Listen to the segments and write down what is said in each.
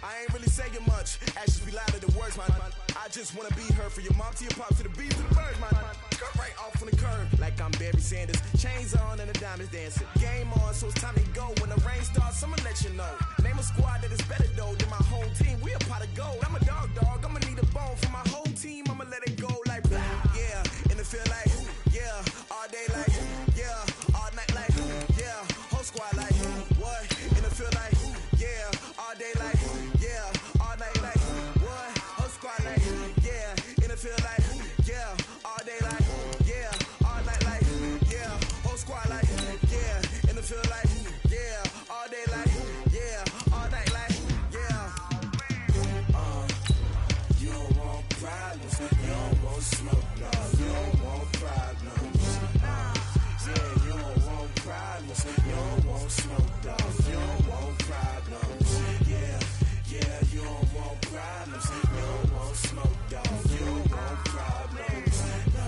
I ain't really saying much. Actions be louder than words, man. I just wanna be her, for your mom to your pops to the bees to the birds, man. Cut right off on the curb, like I'm Barry Sanders. Chains on and the diamonds dancing. Game on, so it's time to go. When the rain starts, I'ma let you know. Name a squad that is better though than my whole team. We a pot of gold. I'm a dog. I'ma need a bone for my whole team. I'ma let it go like yeah. And it feel like yeah. All day like yeah. All night like yeah. Whole squad like what? And it feel like yeah. All day like yeah. All night like what? Whole squad like yeah. And it feel like yeah. All day like yeah. All night like yeah. Whole squad like yeah. And it feel like yeah. All day like yeah. All night like yeah. You don't want problems. You don't want smoke. No. You don't want problems. Yeah, you don't want problems. You don't want smoke, dog. You don't want problems. Yeah, you don't want problems. You don't want smoke, dog. You don't want problems. No,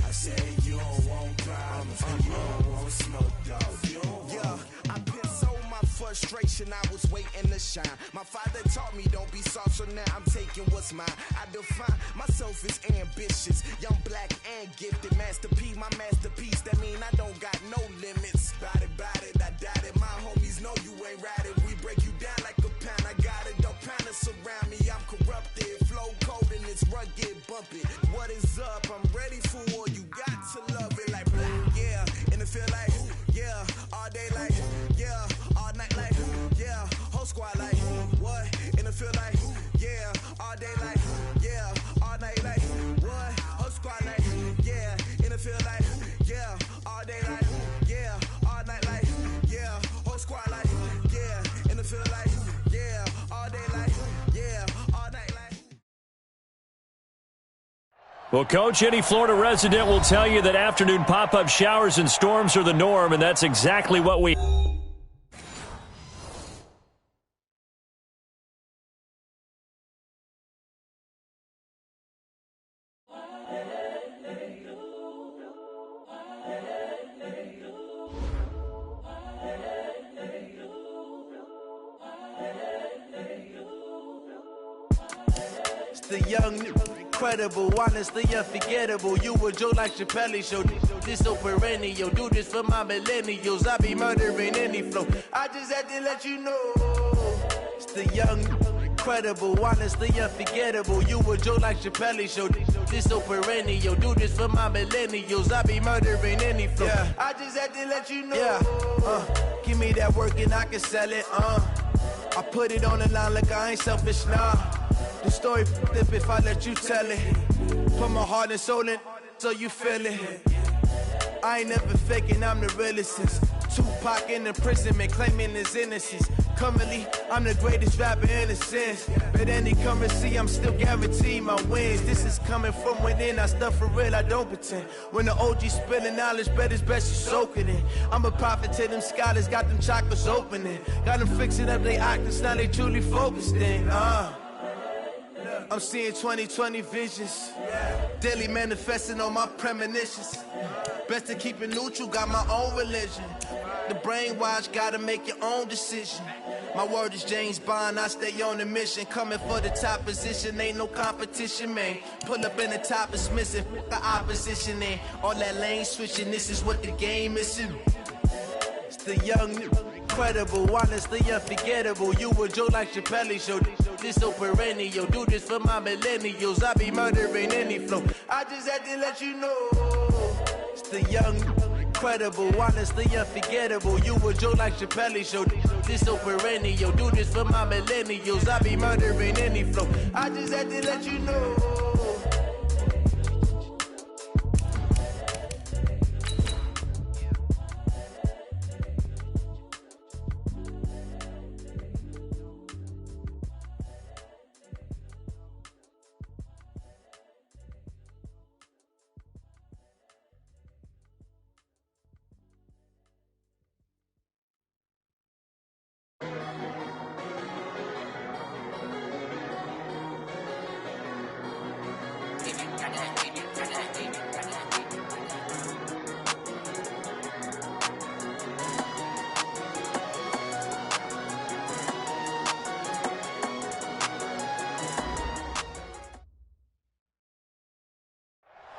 I said you don't want problems. You don't want smoke, dog. You don't want. I pissed so my frustration, I was waiting to shine. My father taught me don't be soft, so now I'm taking what's mine. I define myself as ambitious, young, black, and gifted. Master P, my masterpiece. That mean I don't got no limits. Bout it, I doubt it. My homies know you ain't ratted. We break you down like a pound. I got it, don't pound us around me. I'm corrupted, flow cold and it's rugged, bumpy. What is up? I'm ready for war. You got to love it like black, yeah. And it feel like yeah. All day like yeah. All night like yeah. Whole squad like what? And it feel like yeah. All day like yeah. All night like what? Whole squad like yeah. And it feel like yeah. All day like yeah. All night like yeah. Whole squad like yeah. And it feel like yeah. All day like yeah. All night like. Well, Coach, any Florida resident will tell you that afternoon pop-up showers and storms are the norm, and that's exactly what we... The young, incredible, honestly unforgettable. You a Joe like Chappelle show. This so perennial. Do this for my millennials. I be murdering any flow. I just had to let you know. It's the young, incredible, honestly unforgettable. You a Joe like Chappelle show. This so perennial. Do this for my millennials. I be murdering any flow. Yeah. I just had to let you know. Yeah. Give me that work and I can sell it. I put it on the line like I ain't selfish, nah. The story flip if I let you tell it. Put my heart and soul in so you feel it. I ain't never faking, I'm the realest since Tupac in imprisonment, claiming his innocence. Currently, I'm the greatest rapper in a sense. But any currency, I'm still guaranteed my wins. This is coming from within, I stuff for real, I don't pretend. When the OG spilling knowledge, bet it's best you soak it in. I'm a prophet to them scholars, got them chakras opening. Got them fixing up they octaves, now they truly focused in. I'm seeing 2020 visions. Daily manifesting on my premonitions. Best to keep it neutral, got my own religion. The brainwash, gotta make your own decision. My word is James Bond, I stay on the mission. Coming for the top position, ain't no competition, man. Pull up in the top is missing, the opposition in. All that lane switching, this is what the game is in. It's the young, incredible, honestly unforgettable. You a Joe like Chappelle show. This so perennial. Do this for my millennials. I be murdering any flow. I just had to let you know. It's the young, incredible, honestly unforgettable. You a Joe like Chappelle show. This so perennial. Do this for my millennials. I be murdering any flow. I just had to let you know.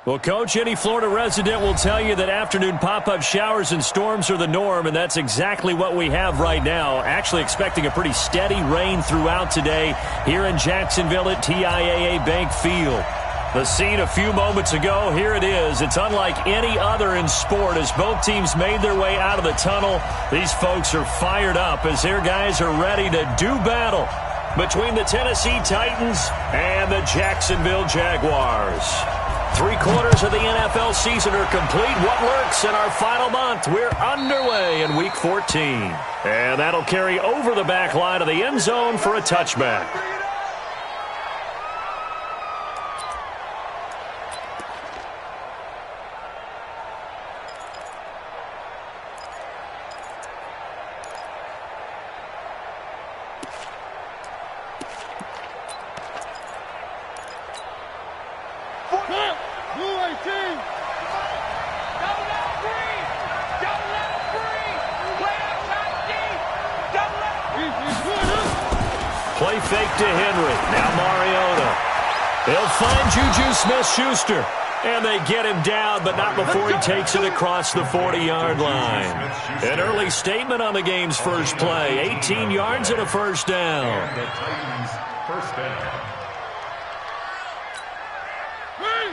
Well, Coach, any Florida resident will tell you that afternoon pop-up showers and storms are the norm, and that's exactly what we have right now. Actually expecting a pretty steady rain throughout today here in Jacksonville at TIAA Bank Field. The scene a few moments ago, here it is. It's unlike any other in sport as both teams made their way out of the tunnel. These folks are fired up as their guys are ready to do battle between the Tennessee Titans and the Jacksonville Jaguars. 3/4 of the NFL season are complete. What lurks in our final month? We're underway in Week 14. And that'll carry over the back line of the end zone for a touchback. Play fake to Henry. Now Mariota. He'll find Juju Smith-Schuster. And they get him down, but not before he takes it across the 40-yard line. An early statement on the game's first play. 18 yards and a first down.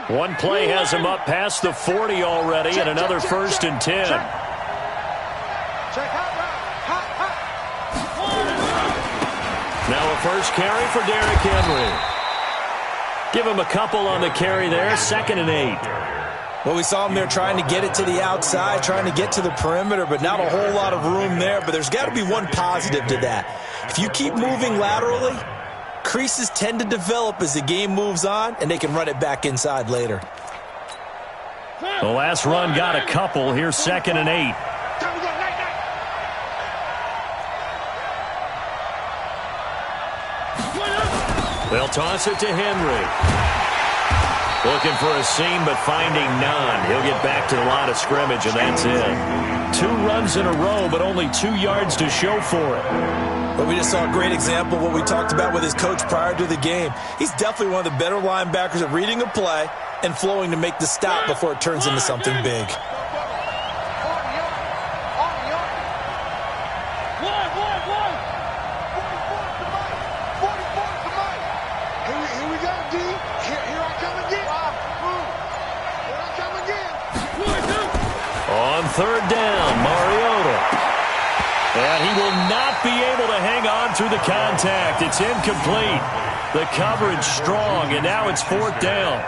One play has him up past the 40 already, and another 1st and 10. Now a first carry for Derrick Henry. Give him a couple on the carry there, 2nd and 8. Well, we saw him there trying to get it to the outside, trying to get to the perimeter, but not a whole lot of room there. But there's got to be one positive to that. If you keep moving laterally, creases tend to develop as the game moves on, and they can run it back inside later. The last run got a couple. Here's 2nd and 8. They'll toss it to Henry. Looking for a seam, but finding none. He'll get back to the line of scrimmage, and that's it. 2 runs in a row, but only 2 yards to show for it. But we just saw a great example of what we talked about with his coach prior to the game. He's definitely one of the better linebackers at reading a play and flowing to make the stop before it turns into something big. On 3rd down, Mariota. And he will not be able to hang on through the contact. It's incomplete. The coverage strong, and now it's 4th down.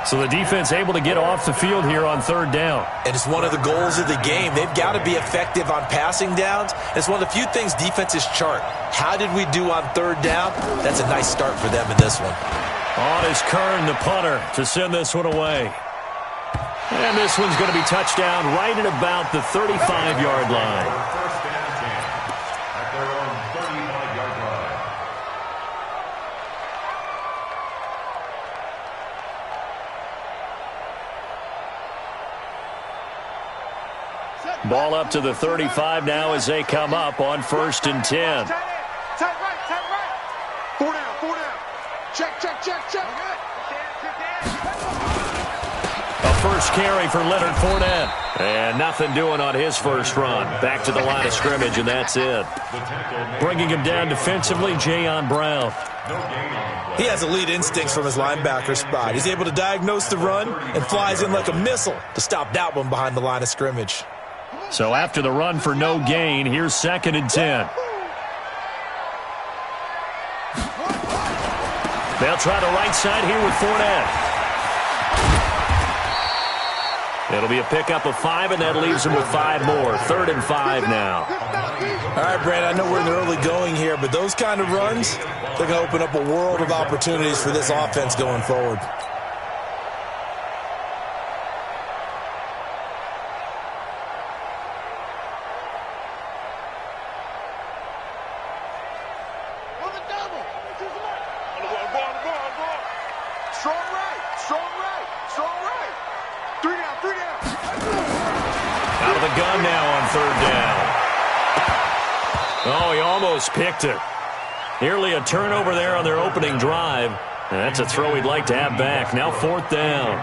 So the defense able to get off the field here on 3rd down. And it's one of the goals of the game. They've got to be effective on passing downs. It's one of the few things defenses chart. How did we do on 3rd down? That's a nice start for them in this one. On is Kern, the punter, to send this one away. And this one's going to be touchdown right at about the 35-yard line. First and 10 at their own 35-yard line. Ball up to the 35 now as they come up on 1st and 10. Tight right. 4 down. Check. A first carry for Leonard Fournette. And nothing doing on his first run. Back to the line of scrimmage, and that's it. Bringing him down defensively, Jayon Brown. He has elite instincts from his linebacker spot. He's able to diagnose the run and flies in like a missile to stop that one behind the line of scrimmage. So after the run for no gain, here's 2nd and 10. They'll try the right side here with Fournette. It'll be a pickup of 5, and that leaves them with 5 more. 3rd and 5 now. All right, Brad, I know we're in the early going here, but those kind of runs, they're going to open up a world of opportunities for this offense going forward. Out of the gun now on 3rd down. Oh, he almost picked it. Nearly a turnover there on their opening drive. And that's a throw he'd like to have back. Now 4th down.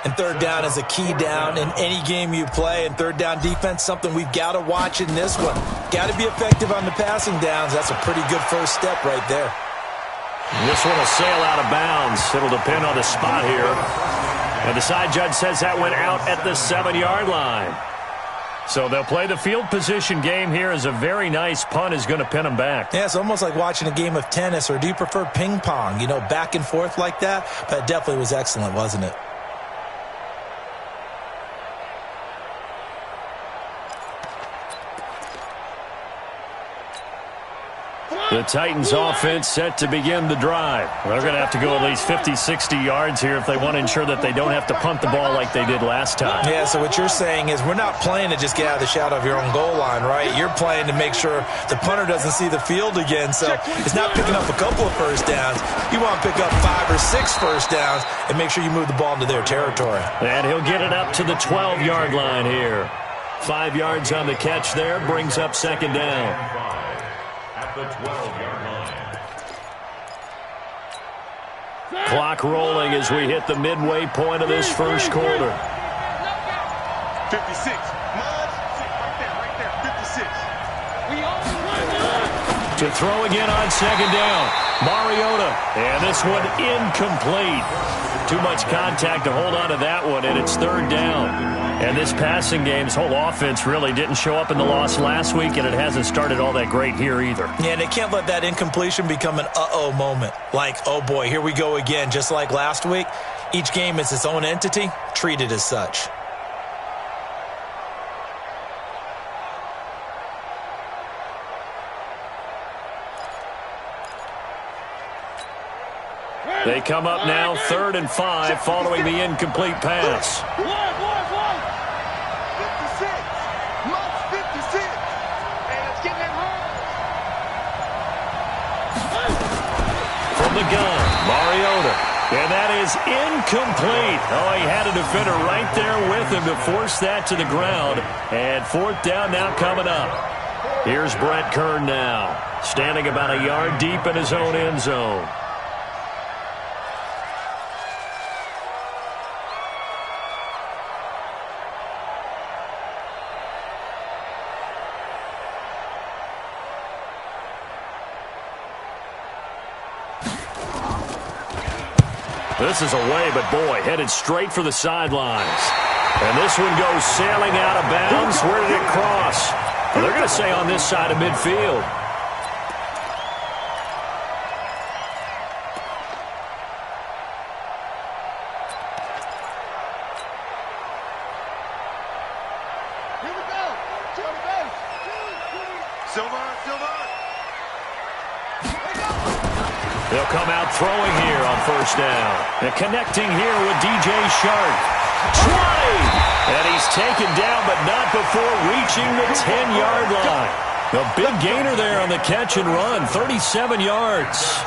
And third down is a key down in any game you play. And third down defense, something we've got to watch in this one. Got to be effective on the passing downs. That's a pretty good first step right there. This one will sail out of bounds. It'll depend on the spot here. And the side judge says that went out at the 7-yard line. So they'll play the field position game here as a very nice punt is going to pin them back. Yeah, it's almost like watching a game of tennis, or do you prefer ping pong? You know, back and forth like that? But it definitely was excellent, wasn't it? The Titans offense set to begin the drive. They're going to have to go at least 50, 60 yards here if they want to ensure that they don't have to punt the ball like they did last time. Yeah, so what you're saying is we're not playing to just get out of the shadow of your own goal line, right? You're playing to make sure the punter doesn't see the field again. So it's not picking up a couple of first downs. You want to pick up 5 or 6 first downs and make sure you move the ball into their territory. And he'll get it up to the 12-yard line here. 5 yards on the catch there, brings up second down. At the 12-yard line. Clock rolling as we hit the midway point of this first quarter. 56. Right there. 56. To throw again on second down. Mariota. And this one incomplete. Too much contact to hold on to that one, and it's third down. And this passing game's whole offense really didn't show up in the loss last week, and it hasn't started all that great here either. Yeah, and they can't let that incompletion become an uh-oh moment. Like, oh boy, here we go again, just like last week. Each game is its own entity, treat it as such. They come up now, 3rd and 5, following the incomplete pass. 56. Much 56. And it's getting it hard. From the gun, Mariota. And that is incomplete. Oh, he had a defender right there with him to force that to the ground. And 4th down now coming up. Here's Brett Kern now, standing about a yard deep in his own end zone. This is away, but boy, headed straight for the sidelines. And this one goes sailing out of bounds. Where did it cross? Well, they're going to say on this side of midfield. Here we go. To the base. Silver. They'll come out throwing here on first down. And connecting here with DJ Shark. 20! And he's taken down, but not before reaching the 10-yard line. A big gainer there on the catch and run, 37 yards.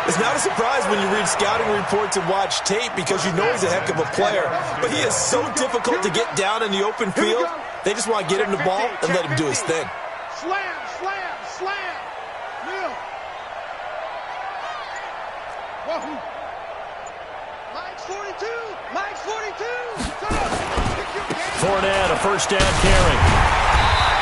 It's not a surprise when you read scouting reports and watch tape because you know he's a heck of a player. But he is so difficult to get down in the open field. They just want to get him the ball and let him do his thing. Slam. Real. Wahoo. Mike's 42. Fournette, a first down carry.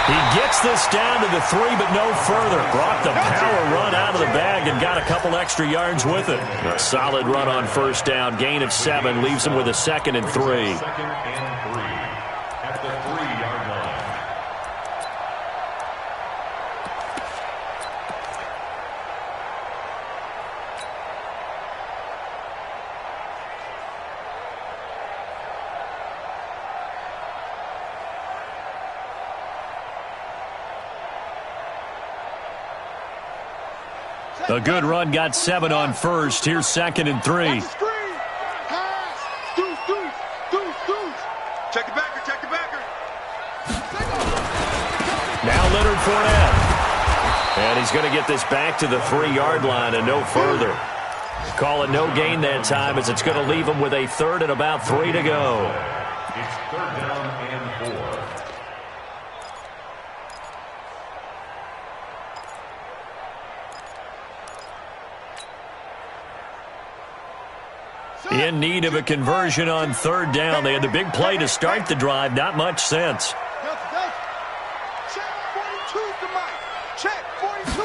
He gets this down to the 3, but no further. Brought the power run out of the bag and got a couple extra yards with it. A solid run on first down. Gain of 7 leaves him with a 2nd and 3. 2nd and 3 at the 3-yard line. A good run, got 7 on first. Here's 2nd and 3. Pass. Deuce. Check the backer. Now Leonard Fournette. And he's going to get this back to the 3-yard line and no further. Call it no gain that time as it's going to leave him with a 3rd and about 3 to go. It's 3rd down and 4. In need of a conversion on third down. They had the big play to start the drive. Not much sense. Check 42 to Mike. Check 42.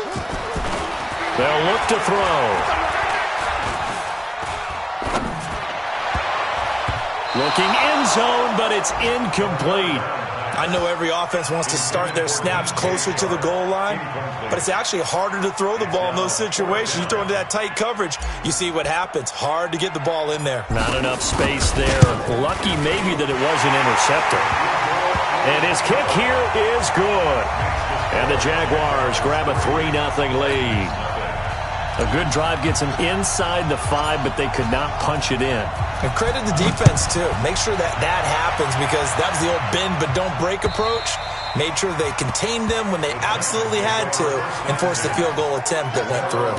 They'll look to throw. Looking end zone, but it's incomplete. I know every offense wants to start their snaps closer to the goal line, but it's actually harder to throw the ball in those situations. You throw into that tight coverage, you see what happens. Hard to get the ball in there. Not enough space there. Lucky maybe that it wasn't intercepted. And his kick here is good. And the Jaguars grab a 3-0 lead. A good drive gets them inside the 5, but they could not punch it in. And credit the defense, too. Make sure that happens, because that was the old bend but don't break approach. Made sure they contained them when they absolutely had to and forced the field goal attempt that went through.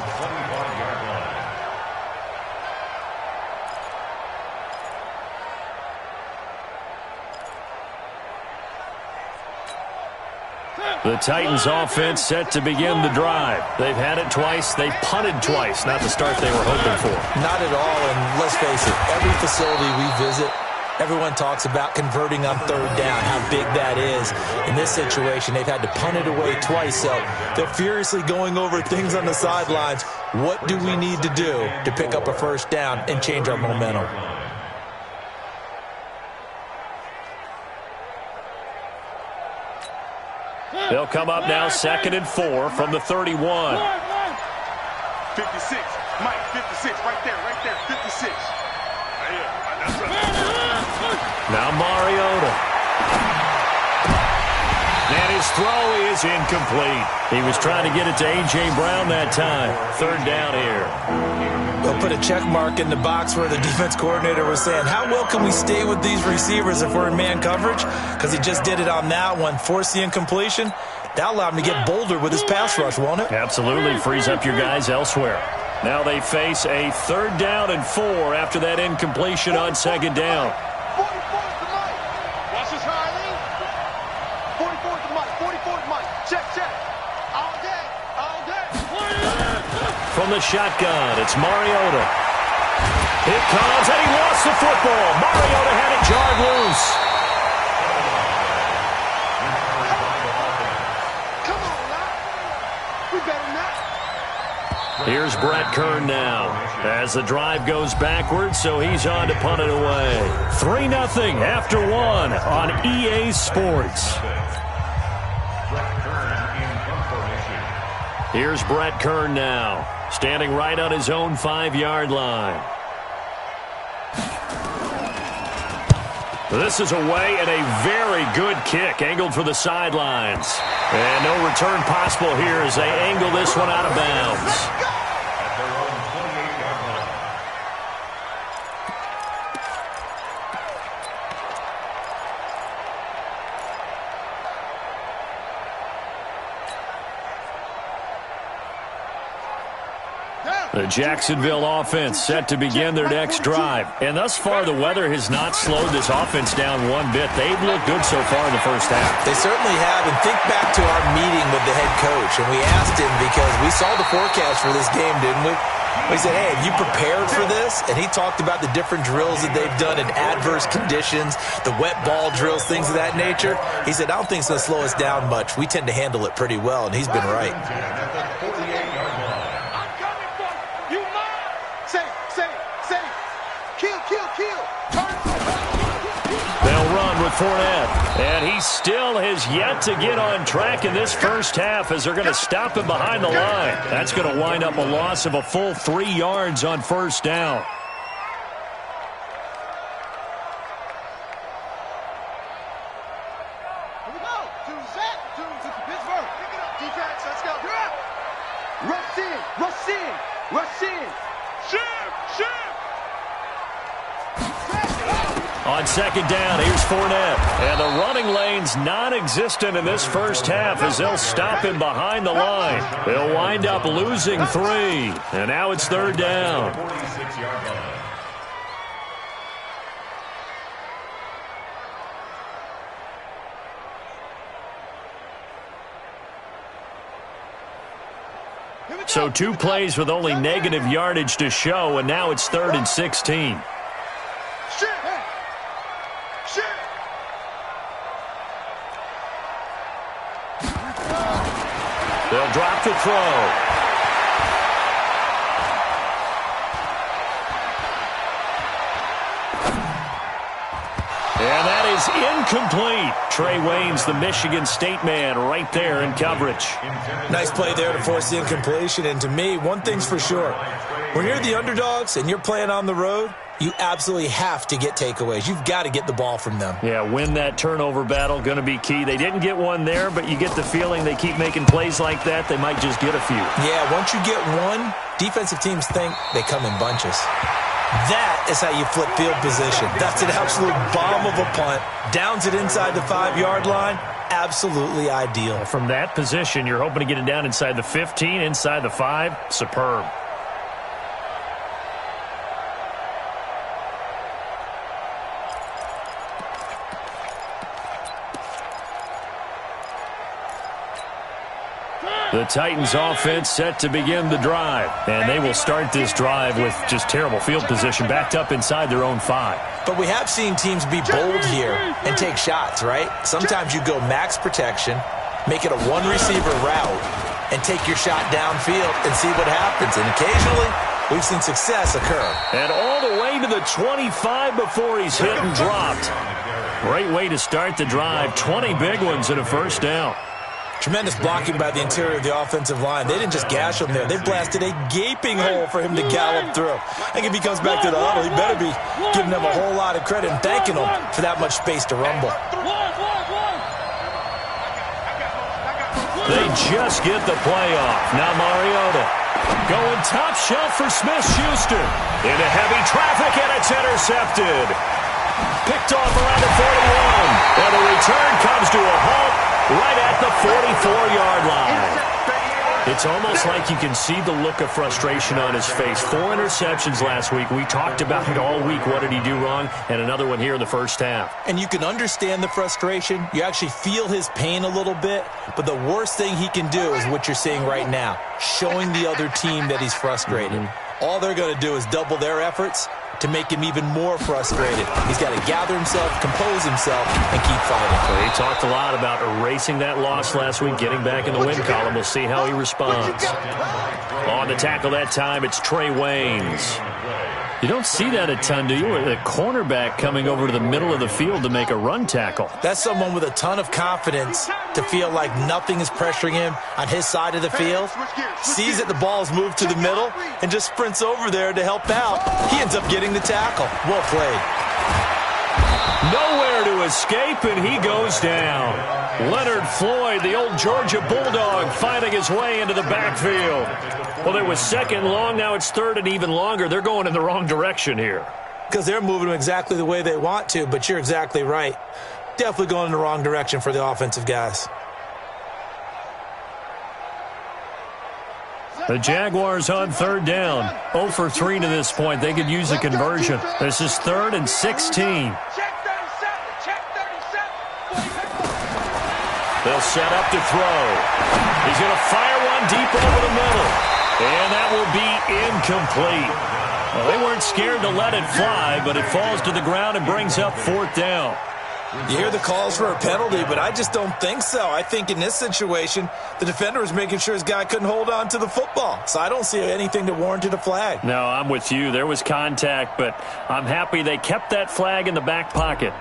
The Titans offense set to begin the drive. They've had it twice. They've punted twice. Not the start they were hoping for. Not at all, and let's face it, every facility we visit, everyone talks about converting on third down, how big that is. In this situation, they've had to punt it away twice, so they're furiously going over things on the sidelines. What do we need to do to pick up a first down and change our momentum? They'll come up now 2nd and 4 from the 31. 56. Mike, 56. Right there. 56. Now Mariota. And his throw is incomplete. He was trying to get it to A.J. Brown that time. 3rd down here. They'll put a check mark in the box where the defense coordinator was saying, how well can we stay with these receivers if we're in man coverage? Because he just did it on that one, forced the incompletion. That allowed him to get bolder with his pass rush, won't it? Absolutely. Frees up your guys elsewhere. Now they face a 3rd down and 4 after that incompletion on 2nd down. 44 to Mike. Watch this, Harley. 44 to Mike. 44 to Mike. Check. All day. From the shotgun, it's Mariota. It comes, and he lost the football. Mariota had it jarred loose. Come on, now. We better not. Here's Brett Kern now as the drive goes backwards, so he's on to punt it away. 3-0 after 1 on EA Sports. Here's Brett Kern now, standing right on his own 5-yard line. This is away and a very good kick, angled for the sidelines. And no return possible here as they angle this one out of bounds. The Jacksonville offense set to begin their next drive. And thus far, the weather has not slowed this offense down one bit. They've looked good so far in the first half. They certainly have. And think back to our meeting with the head coach. And we asked him, because we saw the forecast for this game, didn't we? We said, hey, have you prepared for this? And he talked about the different drills that they've done in adverse conditions, the wet ball drills, things of that nature. He said, I don't think it's going to slow us down much. We tend to handle it pretty well, and he's been right. They'll run with Fournette. And he still has yet to get on track in this first half as they're going to stop him behind the line. That's going to wind up a loss of a full 3 yards on first down. Here we go. To Zach. To Pittsburgh. Pick it up. Defense, let's go. You're up. Rush in. Shift. On second down, here's Fournette. And the running lane's non-existent in this first half as they'll stop him behind the line. They'll wind up losing 3. And now it's 3rd down. So 2 plays with only negative yardage to show, and now it's 3rd and 16. They'll drop the throw. And that is incomplete. Trey Waynes, the Michigan State man, right there in coverage. Nice play there to force the incompletion. And to me, one thing's for sure. When you're the underdogs and you're playing on the road, you absolutely have to get takeaways. You've got to get the ball from them. Yeah, win that turnover battle, going to be key. They didn't get one there, but you get the feeling they keep making plays like that, they might just get a few. Yeah, once you get one, defensive teams think they come in bunches. That is how you flip field position. That's an absolute bomb of a punt. Downs it inside the 5-yard line. Absolutely ideal. From that position, you're hoping to get it down inside the 15, inside the 5. Superb. The Titans offense set to begin the drive. And they will start this drive with just terrible field position, backed up inside their own 5. But we have seen teams be bold here and take shots, right? Sometimes you go max protection, make it a one-receiver route, and take your shot downfield and see what happens. And occasionally, we've seen success occur. And all the way to the 25 before he's hit and dropped. Great way to start the drive. 20 big ones and a first down. Tremendous blocking by the interior of the offensive line. They didn't just gash him there. They blasted a gaping hole for him to gallop through. I think if he comes back to the huddle, he better be giving them a whole lot of credit and thanking them for that much space to rumble. They just get the play off. Now Mariota going top shelf for Smith-Schuster. Into heavy traffic, and it's intercepted. Picked off around the 41. And the return comes to a halt right at the 44-yard line. It's almost like you can see the look of frustration on his face. 4 interceptions last week. We talked about it all week. What did he do wrong? And another one here in the first half. And you can understand the frustration. You actually feel his pain a little bit. But the worst thing he can do is what you're seeing right now, showing the other team that he's frustrated. All they're going to do is double their efforts to make him even more frustrated. He's got to gather himself, compose himself, and keep fighting. So he talked a lot about erasing that loss last week, getting back in the win column. We'll see how he responds. On the tackle that time, it's Trey Waynes. You don't see that a ton, do you? The cornerback coming over to the middle of the field to make a run tackle. That's someone with a ton of confidence to feel like nothing is pressuring him on his side of the field. Sees that the ball's moved to the middle and just sprints over there to help out. He ends up getting the tackle. Well played. Nowhere to escape, and he goes down. Leonard Floyd, the old Georgia Bulldog, finding his way into the backfield. Well, it was second long. Now it's third and even longer. They're going in the wrong direction here. Because they're moving exactly the way they want to, but you're exactly right. Definitely going in the wrong direction for the offensive guys. The Jaguars on third down. 0 for 3 to this point. They could use a conversion. This is 3rd and 16. They'll set up to throw. He's going to fire one deep over the middle. And that will be incomplete. Well, they weren't scared to let it fly, but it falls to the ground and brings up 4th down. You hear the calls for a penalty, but I just don't think so. I think in this situation, the defender was making sure his guy couldn't hold on to the football. So I don't see anything that warranted a flag. No, I'm with you. There was contact, but I'm happy they kept that flag in the back pocket.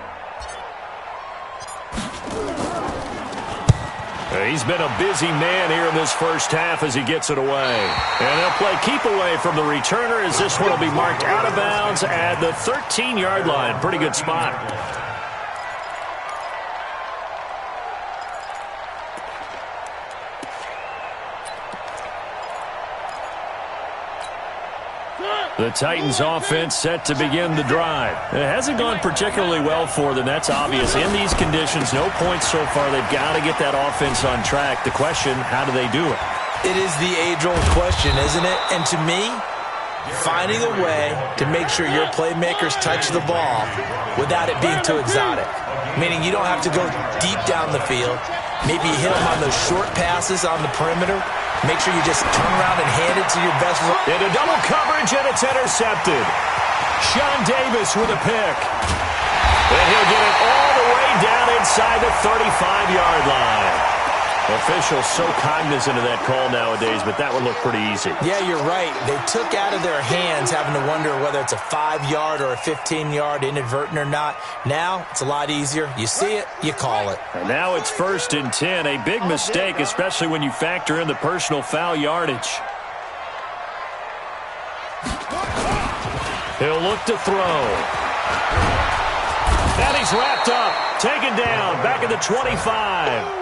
He's been a busy man here in this first half as he gets it away. And they'll play keep away from the returner as this one will be marked out of bounds at the 13-yard line. Pretty good spot. The Titans offense set to begin the drive. It hasn't gone particularly well for them. That's obvious. In these conditions, no points so far. They've got to get that offense on track. The question, how do they do it? It is the age-old question, isn't it? And to me, finding a way to make sure your playmakers touch the ball without it being too exotic. Meaning you don't have to go deep down the field. Maybe you hit them on those short passes on the perimeter. make sure you just turn around and hand it to your best. Into double coverage, and it's intercepted. Sean Davis with a pick. And he'll get it all the way down inside the 35-yard line. Officials so cognizant of that call nowadays, but that one looked pretty easy. Yeah, you're right. They took out of their hands having to wonder whether it's a 5-yard or a 15-yard inadvertent or not. Now, it's a lot easier. You see it, you call it. And now it's 1st and 10. A big mistake, especially when you factor in the personal foul yardage. He'll look to throw. And he's wrapped up. Taken down. Back at the 25.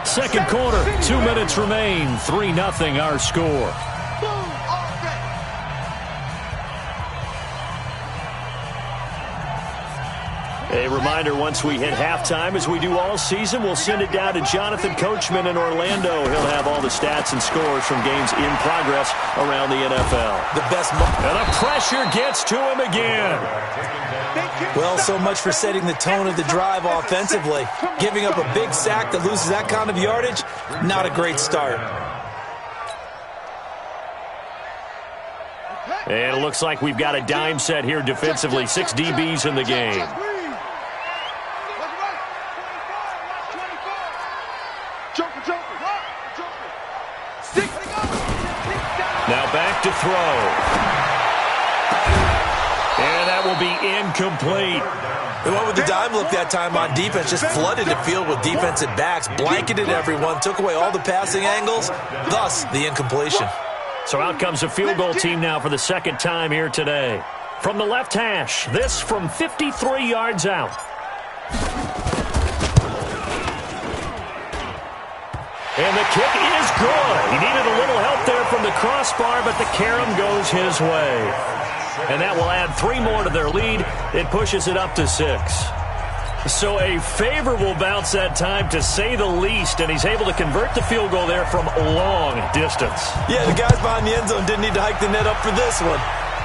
Second quarter, 2 minutes remain. 3-0 our score. A reminder, once we hit halftime, as we do all season, we'll send it down to Jonathan Coachman in Orlando. He'll have all the stats and scores from games in progress around the NFL. The best. And the pressure gets to him again. Well, so much for setting the tone of the drive offensively. Giving up a big sack that loses that kind of yardage, not a great start. And it looks like we've got a dime set here defensively. 6 DBs in the game. Now back to throw. And that will be incomplete. They went with the dime look that time on defense. Just flooded the field with defensive backs. Blanketed everyone. Took away all the passing angles. Thus, the incompletion. So out comes a field goal team now for the second time here today. From the left hash, this from 53 yards out. And the kick is good. He needed a little help there from the crossbar, but the carom goes his way. And that will add 3 more to their lead. It pushes it up to 6. So a favorable bounce that time, to say the least, and he's able to convert the field goal there from long distance. Yeah, the guys behind the end zone didn't need to hike the net up for this one.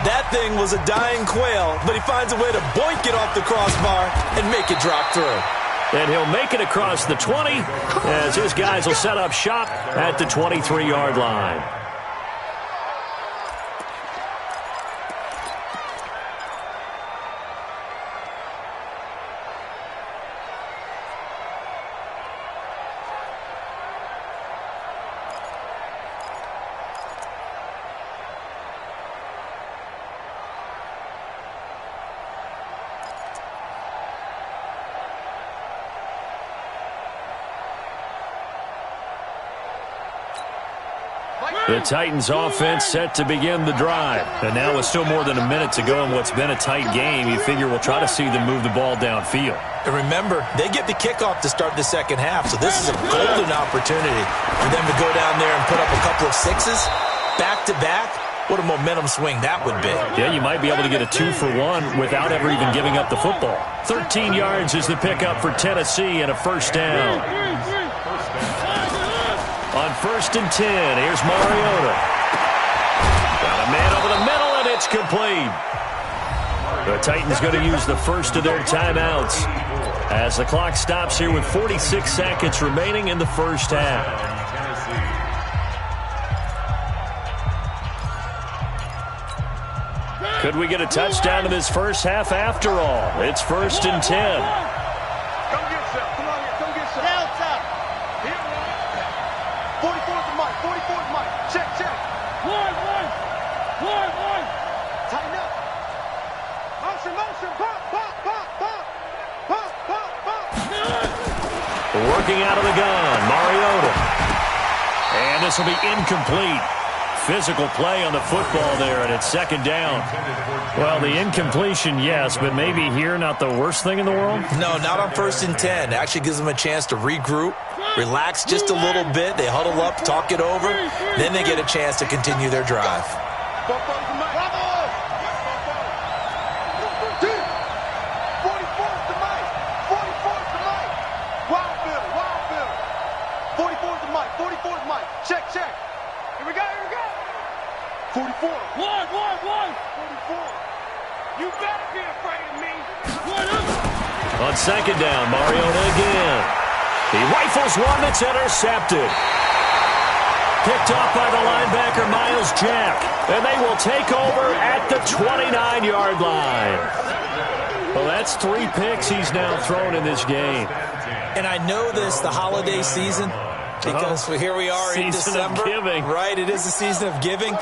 That thing was a dying quail, but he finds a way to boink it off the crossbar and make it drop through. And he'll make it across the 20 as his guys will set up shop at the 23-yard line. The Titans offense set to begin the drive. And now with still more than a minute to go in what's been a tight game, you figure we'll try to see them move the ball downfield. And remember, they get the kickoff to start the second half, so this is a golden opportunity for them to go down there and put up a couple of 6s back-to-back. What a momentum swing that would be. Yeah, you might be able to get a 2-for-1 without ever even giving up the football. 13 yards is the pickup for Tennessee and a first down. On 1st and 10, here's Mariota. Got a man over the middle, and it's complete. The Titans going to use the first of their timeouts as the clock stops here with 46 seconds remaining in the first half. Could we get a touchdown in this first half after all? It's 1st and 10. Working out of the gun, Mariota. And this will be incomplete. Physical play on the football there, and it's second down. Well, the incompletion, yes, but maybe here not the worst thing in the world? No, not on 1st and 10. It actually gives them a chance to regroup, relax just a little bit. They huddle up, talk it over. Then they get a chance to continue their drive. On second down, Mariota again. He rifles one that's intercepted. Picked off by the linebacker, Miles Jack. And they will take over at the 29-yard line. Well, that's 3 picks he's now thrown in this game. And I know this, the holiday season, because here we are in December. Season of giving. Right, it is the season of giving.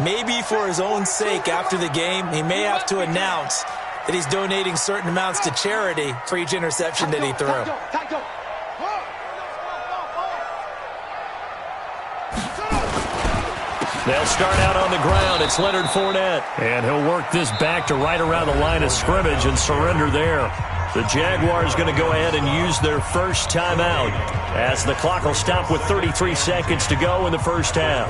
Maybe for his own sake after the game, he may have to announce that he's donating certain amounts to charity for each interception that he threw. They'll start out on the ground. It's Leonard Fournette. And he'll work this back to right around the line of scrimmage and surrender there. The Jaguars going to go ahead and use their first timeout as the clock will stop with 33 seconds to go in the first half.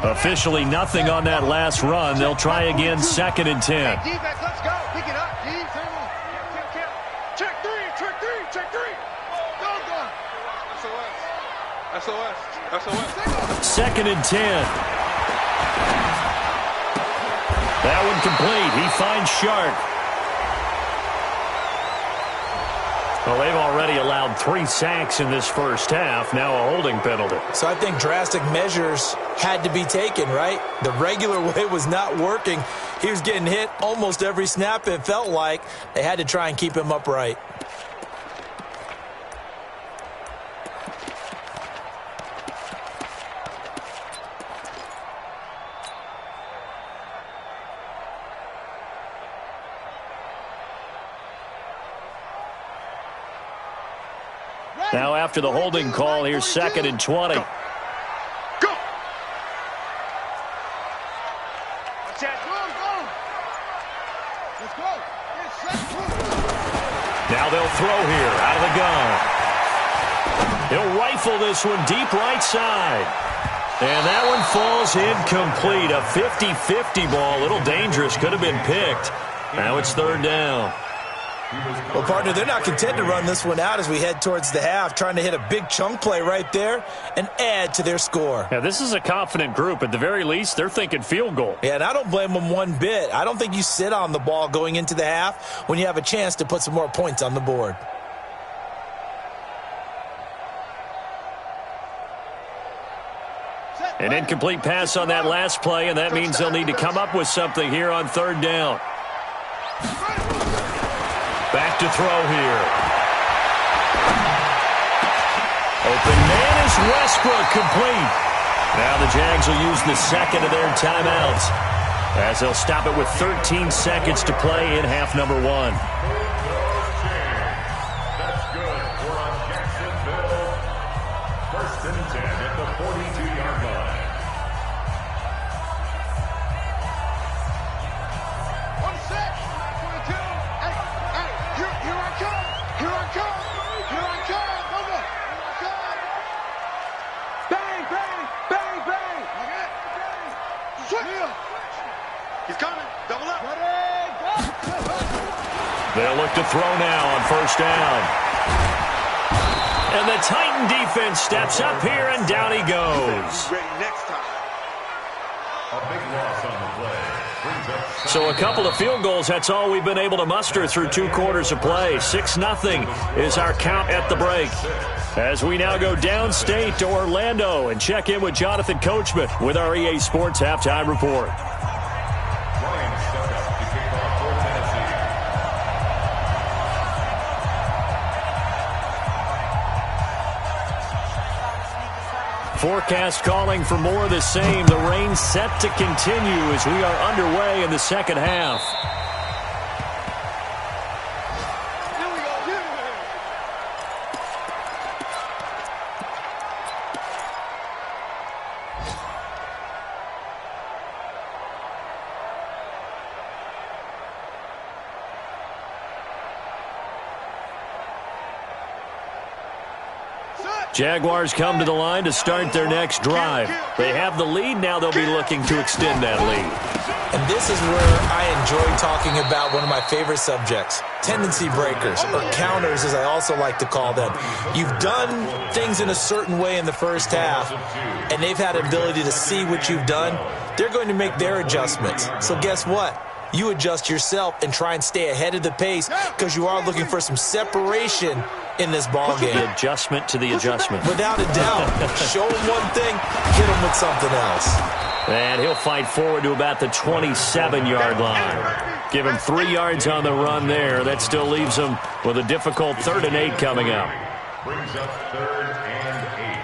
Officially nothing on that last run. They'll try again, 2nd and 10. Hey, defense, let's go. Pick it up, D. Check three. Go. SOS. 2nd and 10. That one complete. He finds Shark. Well, they've already allowed 3 sacks in this first half. Now a holding penalty. So I think drastic measures had to be taken, right? The regular way was not working. He was getting hit almost every snap, it felt like. They had to try and keep him upright. Now after the holding call, here's 2nd and 20. Go. Let's go. Now they'll throw here out of the gun. He'll rifle this one deep right side. And that one falls incomplete. A 50-50 ball. A little dangerous. Could have been picked. Now it's 3rd down. Well, partner, they're not content to run this one out as we head towards the half, trying to hit a big chunk play right there and add to their score. Yeah, this is a confident group. At the very least, they're thinking field goal. Yeah, and I don't blame them one bit. I don't think you sit on the ball going into the half when you have a chance to put some more points on the board. An incomplete pass on that last play, and that means they'll need to come up with something here on 3rd down. Back to throw here. Open man is Westbrook, complete. Now the Jags will use the 2nd of their timeouts as they'll stop it with 13 seconds to play in half number 1. That's good for Jacksonville. 1st and 10 at the 42-yard line. One set. 22. Hey, here I come. Over. Bang. Okay. He's coming. Double up. Ready, go. They'll look to throw now on 1st down. And the Titan defense steps up here, and down he goes. Ready next time. A big loss on the play. Brings up So a couple of field goals, that's all we've been able to muster through 2 quarters of play. 6-0 is our count at the break. As we now go downstate to Orlando and check in with Jonathan Coachman with our EA Sports Halftime Report. Ryan stuck up to kick off for Tennessee. Forecast calling for more of the same. The rain set to continue as we are underway in the second half. Jaguars come to the line to start their next drive. They have the lead. Now they'll be looking to extend that lead. And this is where I enjoy talking about one of my favorite subjects, tendency breakers, or counters as I also like to call them. You've done things in a certain way in the first half, and they've had an ability to see what you've done. They're going to make their adjustments. So guess what? you adjust yourself and try and stay ahead of the pace because you are looking for some separation in this ball game. The adjustment to the adjustment. Without a doubt. Show him one thing, hit him with something else. And he'll fight forward to about the 27-yard line. Give him 3 yards on the run there. That still leaves him with a difficult 3rd and 8 coming up. Brings up 3rd and 8.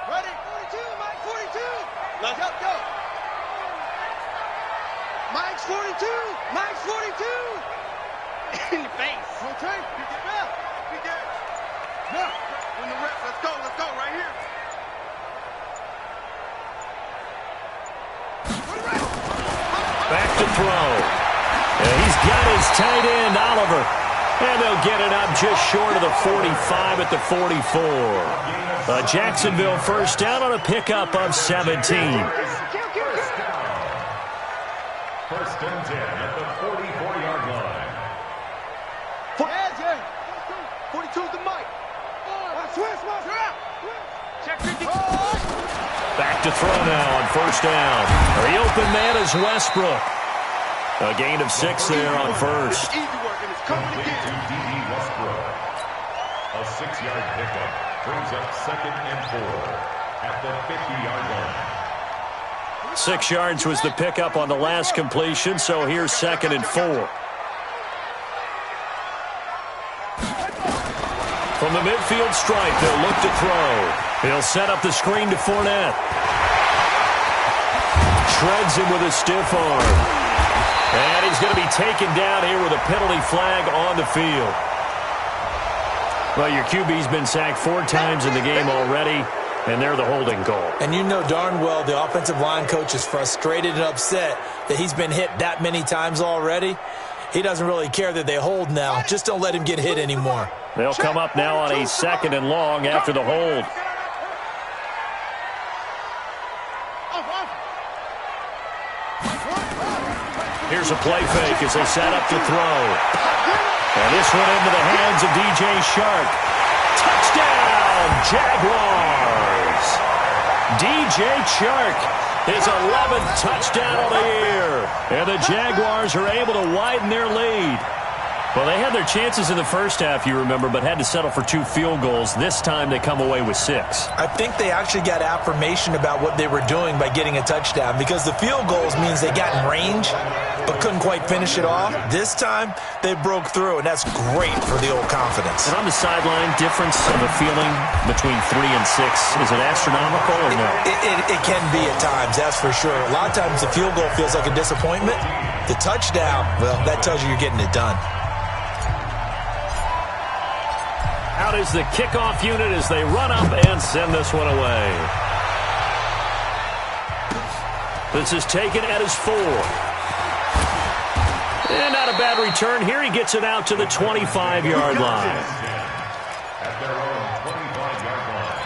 Ready? 42, Mike 42. Let's go. Mike's 42. Mike's 42. In the face. Okay. Pick it up. Pick it. Now, when the ref, let's go right here. Back to throw. And he's got his tight end, Oliver. And they'll get it up just short of the 45 at the 44. Jacksonville first down on a pickup of 17. First and 10 at the 44-yard line. 42's the mic. Switch. Check 50. Back to throw now on first down. The open man is Westbrook. A gain of 6 there on first. Easy work, and it's coming Complete again. to D.D. Westbrook. A 6-yard pickup brings up 2nd and 4 at the 50-yard line. 6 yards was the pickup on the last completion, so here's 2nd and 4. From the midfield stripe, they'll look to throw. He'll set up the screen to Fournette. Shreds him with a stiff arm. And he's going to be taken down here with a penalty flag on the field. Well, your QB's been sacked 4 times in the game already, and they're the holding call. And you know darn well the offensive line coach is frustrated and upset that he's been hit that many times already. He doesn't really care that they hold now. Just don't let him get hit anymore. They'll come up now on a 2nd and long after the hold. Here's a play fake as they set up to throw. And this one into the hands of DJ Shark. Touchdown, Jaguars! DJ Shark, his 11th touchdown of the year. And the Jaguars are able to widen their lead. Well, they had their chances in the first half, you remember, but had to settle for 2 field goals. This time they come away with 6. I think they actually got affirmation about what they were doing by getting a touchdown because the field goals means they got in range but couldn't quite finish it off. This time, they broke through, and that's great for the old confidence. And on the sideline, difference of a feeling between 3 and 6, is it astronomical or no? It can be at times, that's for sure. A lot of times the field goal feels like a disappointment. The touchdown, well, that tells you you're getting it done. Out is the kickoff unit as they run up and send this one away. This is taken at his 4. And not a bad return. Here he gets it out to the 25-yard line. At their own 25-yard line.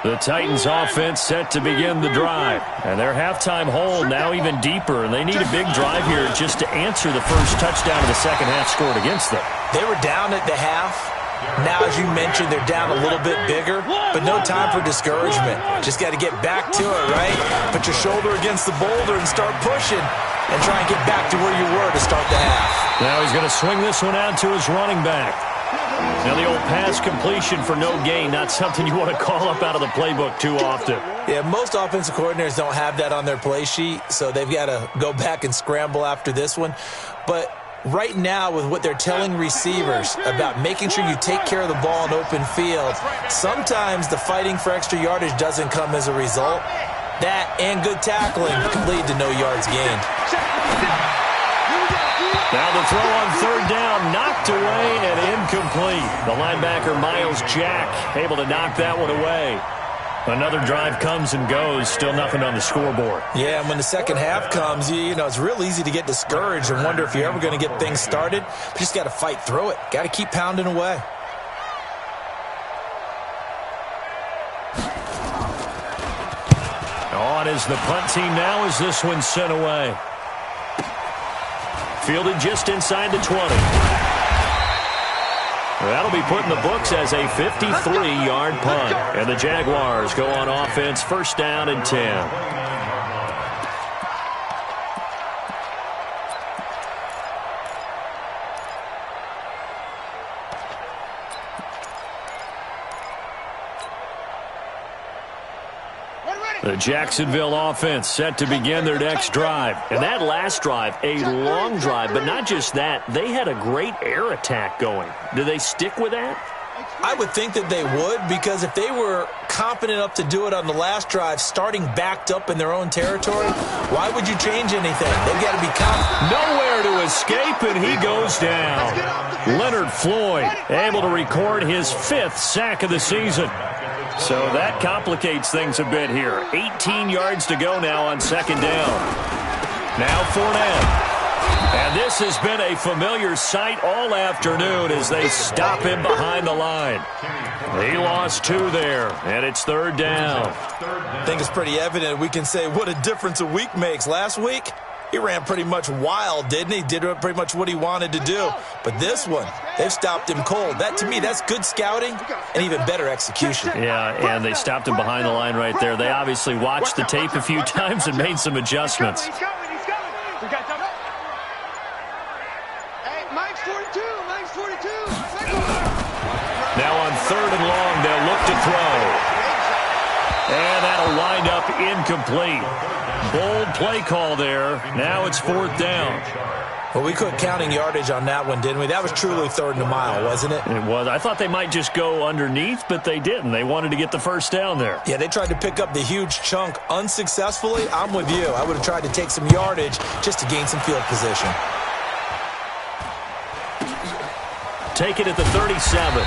The Titans offense set to begin the drive. And their halftime hold now even deeper. And they need a big drive here just to answer the first touchdown of the second half scored against them. They were down at the half. Now, as you mentioned, they're down a little bit bigger, but no time for discouragement. Just got to get back to it, right? Put your shoulder against the boulder and start pushing and try and get back to where you were to start the half. Now he's going to swing this one out to his running back. Now the old pass completion for no gain, not something you want to call up out of the playbook too often. Yeah, most offensive coordinators don't have that on their play sheet, so they've got to go back and scramble after this one. But right now, with what they're telling receivers about making sure you take care of the ball in open field, sometimes the fighting for extra yardage doesn't come as a result. That and good tackling can lead to no yards gained. Now the throw on 3rd down, knocked away and incomplete. The linebacker, Miles Jack, able to knock that one away. Another drive comes and goes, still nothing on the scoreboard. Yeah, and when the second half comes, you know, it's real easy to get discouraged and wonder if you're ever going to get things started. But just got to fight through it. Got to keep pounding away. On is the punt team now as this one's sent away. Fielded just inside the 20. That'll be put in the books as a 53-yard punt. And the Jaguars go on offense, first down and 10. The Jacksonville offense set to begin their next drive. And that last drive, a long drive, but not just that. They had a great air attack going. Do they stick with that? I would think that they would, because if they were confident enough to do it on the last drive, starting backed up in their own territory, why would you change anything? They've got to be confident. Nowhere to escape, and he goes down. Leonard Floyd able to record his 5th sack of the season. So that complicates things a bit here. 18 yards to go now on second down. Now Fournette. And this has been a familiar sight all afternoon as they stop him behind the line. He lost 2 there, and it's third down. I think it's pretty evident. We can say what a difference a week makes. Last week, he ran pretty much wild, didn't he? Did pretty much what he wanted to do. But this one, they've stopped him cold. That, to me, that's good scouting and even better execution. Yeah, and they stopped him behind the line right there. They obviously watched the tape a few times and made some adjustments. Now on third and long, they'll look to throw. And that'll wind up incomplete. Bold play call there. Now it's fourth down. Well, we quit counting yardage on that one, didn't we? That was truly third and a mile, wasn't it? It was. I thought they might just go underneath, but they didn't. They wanted to get the first down there. Yeah, they tried to pick up the huge chunk unsuccessfully. I'm with you. I would have tried to take some yardage just to gain some field position. Take it at the 37.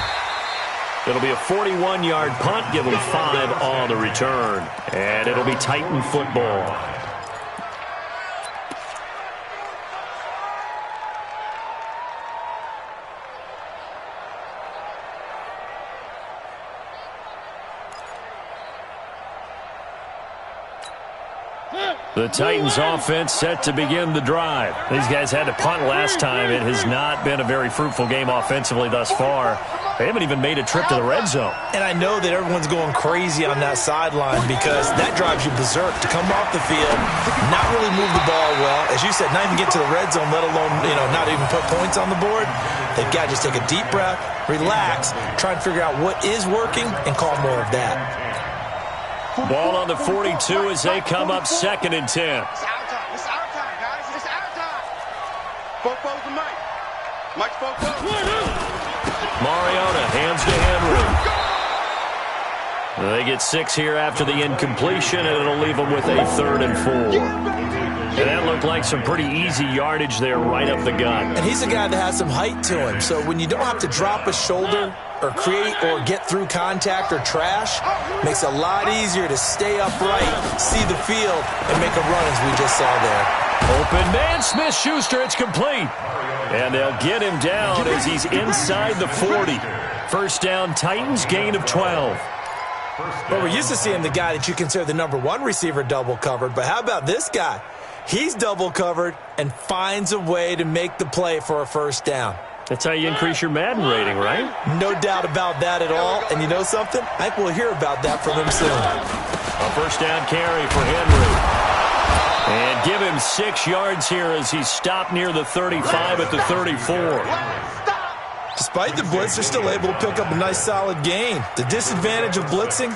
It'll be a 41-yard punt. Give them 5 on the return. And it'll be Titan football. The Titans offense set to begin the drive. These guys had to punt last time. It has not been a very fruitful game offensively thus far. They haven't even made a trip to the red zone. And I know that everyone's going crazy on that sideline because that drives you berserk to come off the field, not really move the ball well. As you said, not even get to the red zone, let alone, not even put points on the board. They've got to just take a deep breath, relax, try and figure out what is working and call more of that. Ball on the 42 as they come up second and 10. It's our time. It's our time, guys. It's our time. Fofo's the mic. Mike Fofo. Mariota hands to Henry. They get 6 here after the incompletion, and it'll leave them with a 3rd and 4. And that looked like some pretty easy yardage there right up the gut. And he's a guy that has some height to him. So when you don't have to drop a shoulder or create or get through contact or trash, makes it a lot easier to stay upright, see the field, and make a run as we just saw there. Open man, Smith-Schuster, it's complete. And they'll get him down as he's inside the 40. First down, Titans, gain of 12. Well, we're used to seeing the guy that you consider the number 1 receiver double covered, but how about this guy? He's double covered and finds a way to make the play for a first down. That's how you increase your Madden rating, right? No doubt about that at all. And you know something? I think we'll hear about that from him soon. A first down carry for Henry. And give him 6 yards here as he's stopped near the 35 at the 34. Despite the blitz, they're still able to pick up a nice solid gain. The disadvantage of blitzing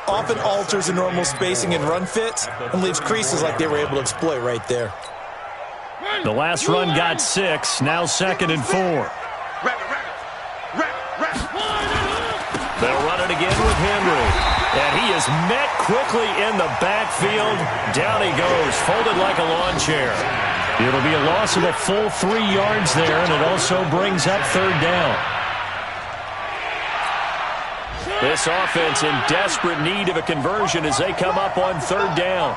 often alters the normal spacing and run fits and leaves creases like they were able to exploit right there. The last run got 6, now 2nd and 4. They'll run it again with Henry. And he is met quickly in the backfield. Down he goes, folded like a lawn chair. It'll be a loss of a full 3 yards there, and it also brings up 3rd down. This offense in desperate need of a conversion as they come up on 3rd down.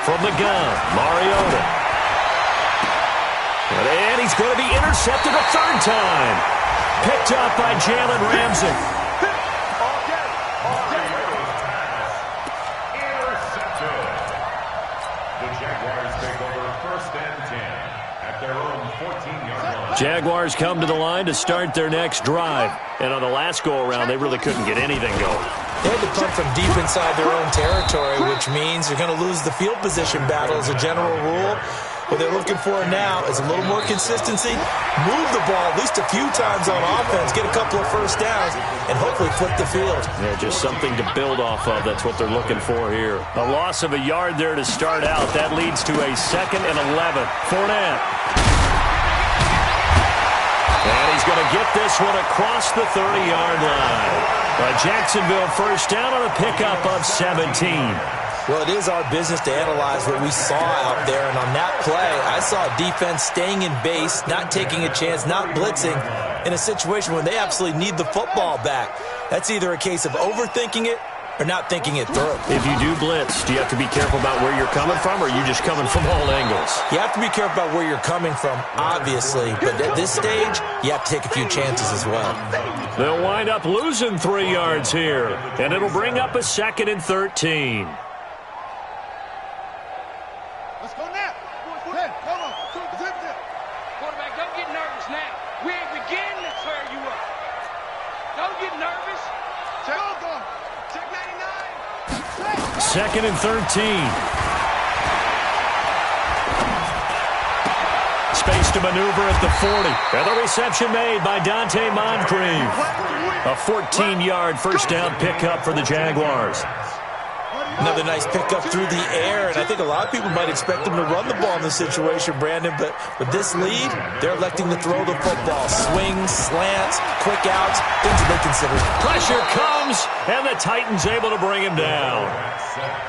From the gun, Mariota. And he's going to be intercepted a 3rd time. Picked up by Jalen Ramsey. Intercepted. The Jaguars take over 1st and 10 at their own 14-yard line. Jaguars come to the line to start their next drive. And on the last go-around, they really couldn't get anything going. They had to punt from deep inside their own territory, which means they're going to lose the field position battle as a general rule. What they're looking for now is a little more consistency, move the ball at least a few times on offense, get a couple of first downs, and hopefully flip the field. Yeah, just something to build off of. That's what they're looking for here. A loss of a yard there to start out. That leads to a 2nd and 11. Fournette. And he's going to get this one across the 30-yard line. Jacksonville first down on a pickup of 17. Well, it is our business to analyze what we saw out there, and on that play, I saw a defense staying in base, not taking a chance, not blitzing, in a situation where they absolutely need the football back. That's either a case of overthinking it or not thinking it through. If you do blitz, do you have to be careful about where you're coming from, or are you just coming from all angles? You have to be careful about where you're coming from, obviously, but at this stage, you have to take a few chances as well. They'll wind up losing 3 yards here, and it'll bring up a 2nd and 13. Let's go now. Come on. Quarterback, don't get nervous now. We ain't beginning to tear you up. Don't get nervous. Check 99. 2nd and 13. Space to maneuver at the 40. And the reception made by Dante Moncrief. A 14-yard first down pickup for the Jaguars. Another nice pickup through the air, and I think a lot of people might expect them to run the ball in this situation, Brandon, but with this lead, they're electing to throw the football. Swings, slants, quick outs, things that they consider. Pressure comes, and the Titans able to bring him down.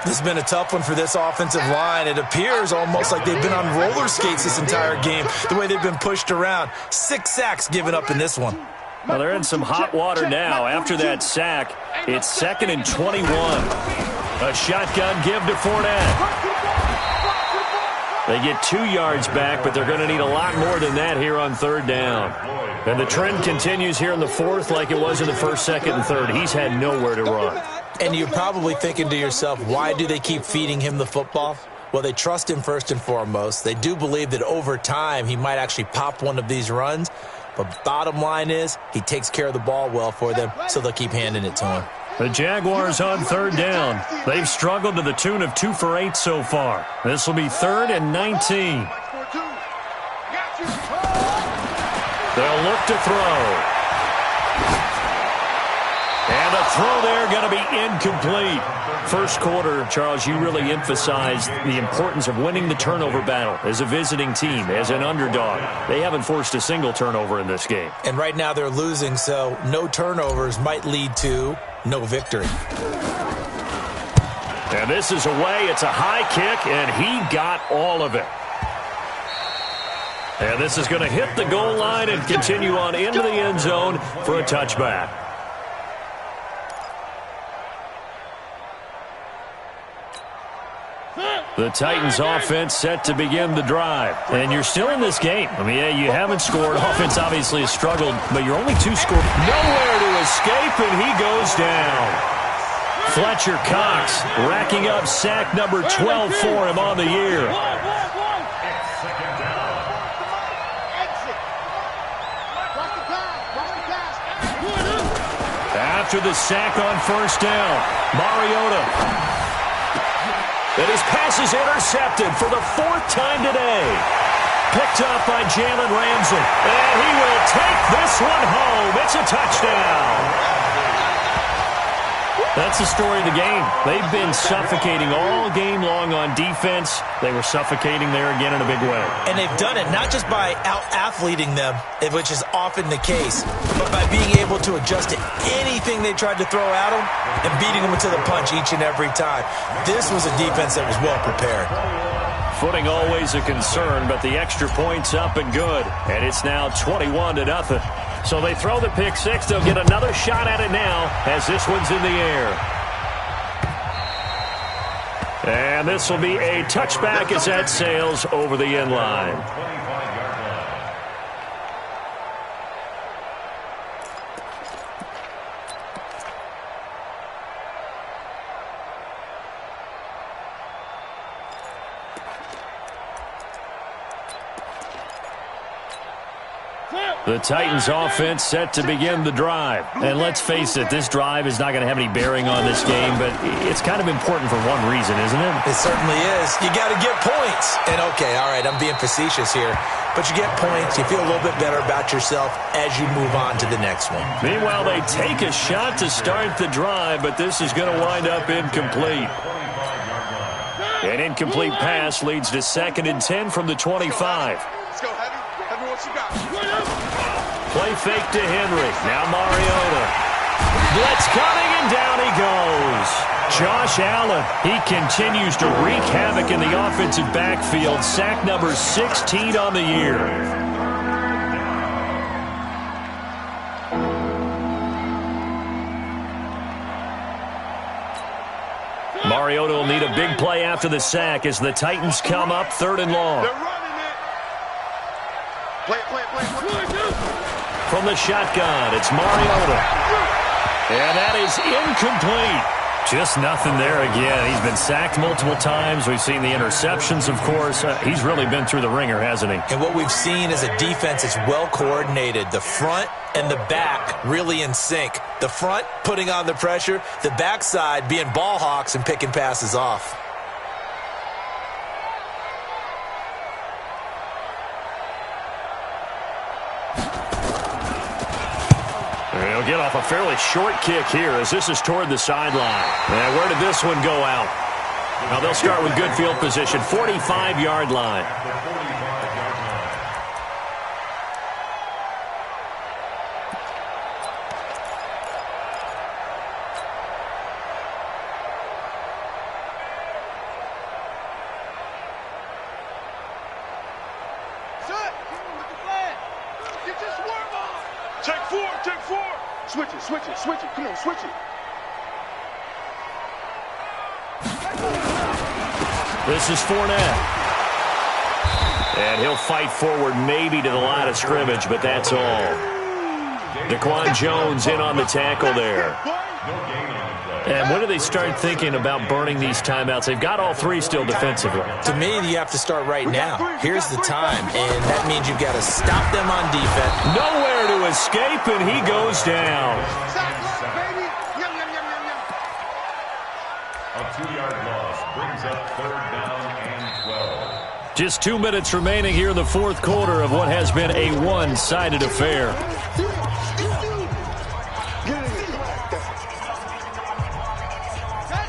This has been a tough one for this offensive line. It appears almost like they've been on roller skates this entire game, the way they've been pushed around. 6 sacks given up in this one. Well, they're in some hot water now. After that sack, it's 2nd and 21. A shotgun give to Fournette. They get 2 yards back, but they're going to need a lot more than that here on 3rd down. And the trend continues here in the 4th like it was in the 1st, 2nd, and 3rd. He's had nowhere to run. And you're probably thinking to yourself, why do they keep feeding him the football? Well, they trust him first and foremost. They do believe that over time he might actually pop one of these runs. But bottom line is he takes care of the ball well for them, so they'll keep handing it to him. The Jaguars on 3rd down. They've struggled to the tune of 2 for 8 so far. This will be 3rd and 19. They'll look to throw. And a throw there going to be incomplete. First quarter, Charles, you really emphasized the importance of winning the turnover battle as a visiting team, as an underdog. They haven't forced a single turnover in this game. And right now they're losing, so no turnovers might lead to no victory. And this is away. It's a high kick, and he got all of it. And this is going to hit the goal line and continue on into the end zone for a touchback. The Titans offense set to begin the drive. And you're still in this game. I mean, yeah, you haven't scored. Offense obviously has struggled, but you're only 2 scored. Nowhere to escape, and he goes down. Fletcher Cox racking up sack number 12 for him on the year. After the sack on first down, Mariota. And his pass is intercepted for the 4th time today. Picked up by Jalen Ramsey. And he will take this one home. It's a touchdown. That's the story of the game. They've been suffocating all game long on defense. They were suffocating there again in a big way. And they've done it not just by out-athleting them, which is often the case, but by being able to adjust to anything they tried to throw at them and beating them to the punch each and every time. This was a defense that was well prepared. Footing always a concern, but the extra point's up and good. And it's now 21-0. So they throw the pick six. They'll get another shot at it now as this one's in the air. And this will be a touchback as that sails over the end line. The Titans offense set to begin the drive. And let's face it, this drive is not going to have any bearing on this game, but it's kind of important for one reason, isn't it? It certainly is. You got to get points. And okay, all right, I'm being facetious here, but you get points, you feel a little bit better about yourself as you move on to the next one. Meanwhile, they take a shot to start the drive, but this is going to wind up incomplete. An incomplete pass leads to 2nd and 10 from the 25. Let's go, Heavy. Heavy, what you got? Play fake to Henry. Now Mariota. Blitz coming, and down he goes. Josh Allen, he continues to wreak havoc in the offensive backfield. Sack number 16 on the year. Mariota will need a big play after the sack as the Titans come up 3rd and long. They're running it. Play. From the shotgun, it's Mariota. And that is incomplete. Just nothing there again. He's been sacked multiple times. We've seen the interceptions, of course. He's really been through the ringer, hasn't he? And what we've seen is a defense that's well coordinated. The front and the back really in sync. The front putting on the pressure, the backside being ball hawks and picking passes off. He'll get off a fairly short kick here as this is toward the sideline. And where did this one go out? Now they'll start with good field position, 45-yard line. Switch it. Come on, switch it. This is Fournette. And he'll fight forward maybe to the line of scrimmage, but that's all. Daquan Jones in on the tackle there. And when do they start thinking about burning these timeouts? They've got all 3 still defensively. To me, you have to start right now. Here's the time, and that means you've got to stop them on defense. Nowhere to escape, and he goes down. A 2-yard loss brings up 3rd down and 12. Just 2 minutes remaining here in the 4th quarter of what has been a one-sided affair.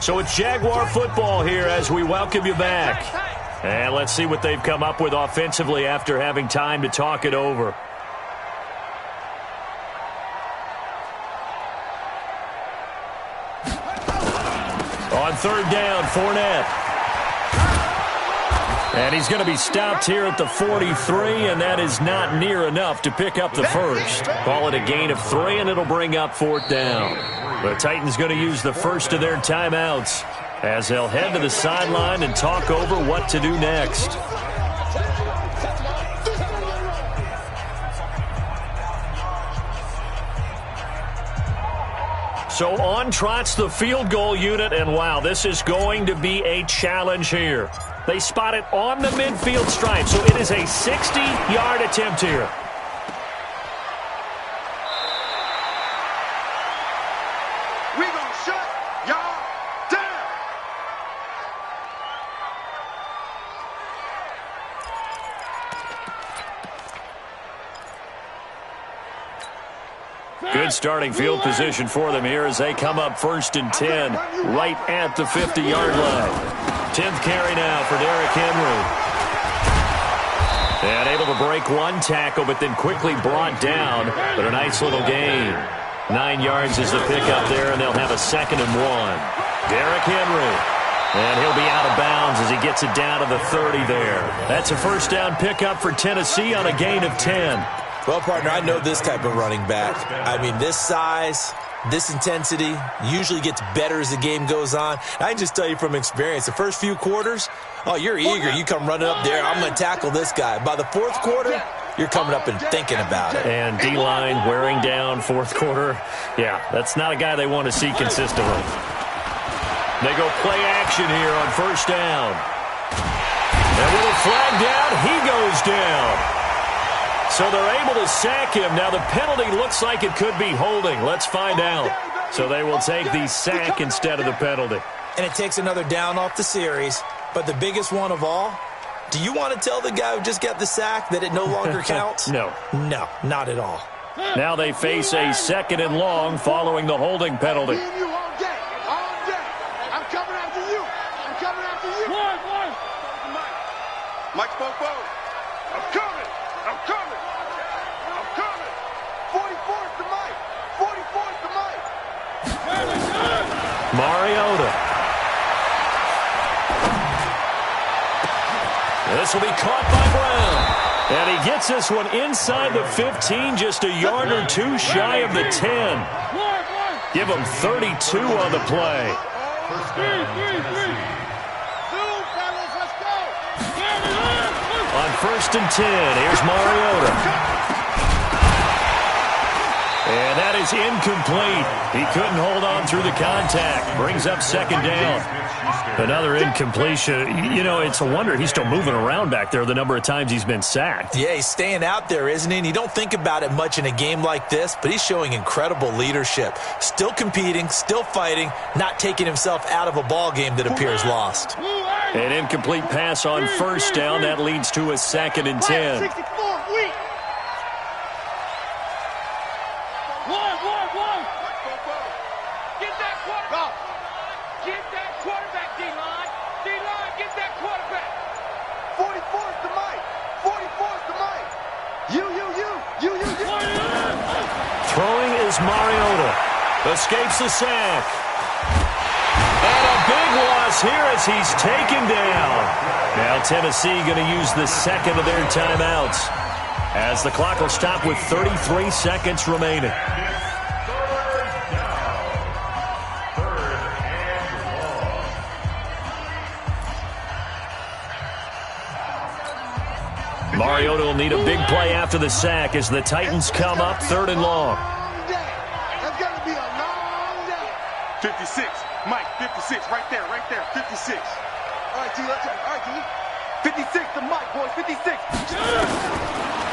So it's Jaguar football here as we welcome you back. And let's see what they've come up with offensively after having time to talk it over. On 3rd down, Fournette. And he's going to be stopped here at the 43, and that is not near enough to pick up the first. Call it a gain of 3, and it'll bring up 4th down. The Titans going to use the first of their timeouts as they'll head to the sideline and talk over what to do next. So on trots the field goal unit, and wow, this is going to be a challenge here. They spot it on the midfield stripe, so it is a 60-yard attempt here. We gonna shut y'all down. Good starting field position for them here as they come up 1st and 10 right at the 50-yard line. 10th carry now for Derrick Henry. And able to break one tackle, but then quickly brought down. But a nice little gain. 9 yards is the pickup there, and they'll have a 2nd and 1. Derrick Henry. And he'll be out of bounds as he gets it down to the 30 there. That's a 1st down pickup for Tennessee on a gain of 10. Well, partner, I know this type of running back. I mean, this size, this intensity usually gets better as the game goes on. I can just tell you from experience, the first few quarters, oh, you're eager. You come running up there, I'm going to tackle this guy. By the 4th quarter, you're coming up and thinking about it. And D-line wearing down 4th quarter. Yeah, that's not a guy they want to see consistently. They go play action here on 1st down. And with a flag down, he goes down. So they're able to sack him. Now the penalty looks like it could be holding. Let's find out. So they will take the sack instead of the penalty. And it takes another down off the series. But the biggest one of all, do you want to tell the guy who just got the sack that it no longer counts? No. No, not at all. Now they face a 2nd and long following the holding penalty. I'm coming after you. I'm coming after you. Mike spoke forward. I'm coming. 44's to Mike. 44's to Mike. Mariota. This will be caught by Brown. And he gets this one inside the 15, just a yard or two shy of the 10. Give him 32 on the play. On 1st and 10, here's Mariota. And that is incomplete. He couldn't hold on through the contact. Brings up 2nd down. Another incompletion. You know, it's a wonder he's still moving around back there the number of times he's been sacked. Yeah, he's staying out there, isn't he? And you don't think about it much in a game like this, but he's showing incredible leadership. Still competing, still fighting, not taking himself out of a ball game that appears lost. An incomplete pass on 1st down. That leads to a 2nd and 10. 64, weak. Get that quarterback. Get that quarterback, D-line. D-line, get that quarterback. 44's to Mike. 44's to Mike. You. Throwing is Mariota. Escapes the sack. And a big loss here as he's taken down. Now Tennessee going to use the 2nd of their timeouts as the clock will stop with 33 seconds remaining. Mariota will need a big play after the sack as the Titans come up 3rd and long. That's going to be a long day. 56. Mike, 56. Right there. 56. All right, T, let's go. All right, T. 56 to Mike, boys. 56.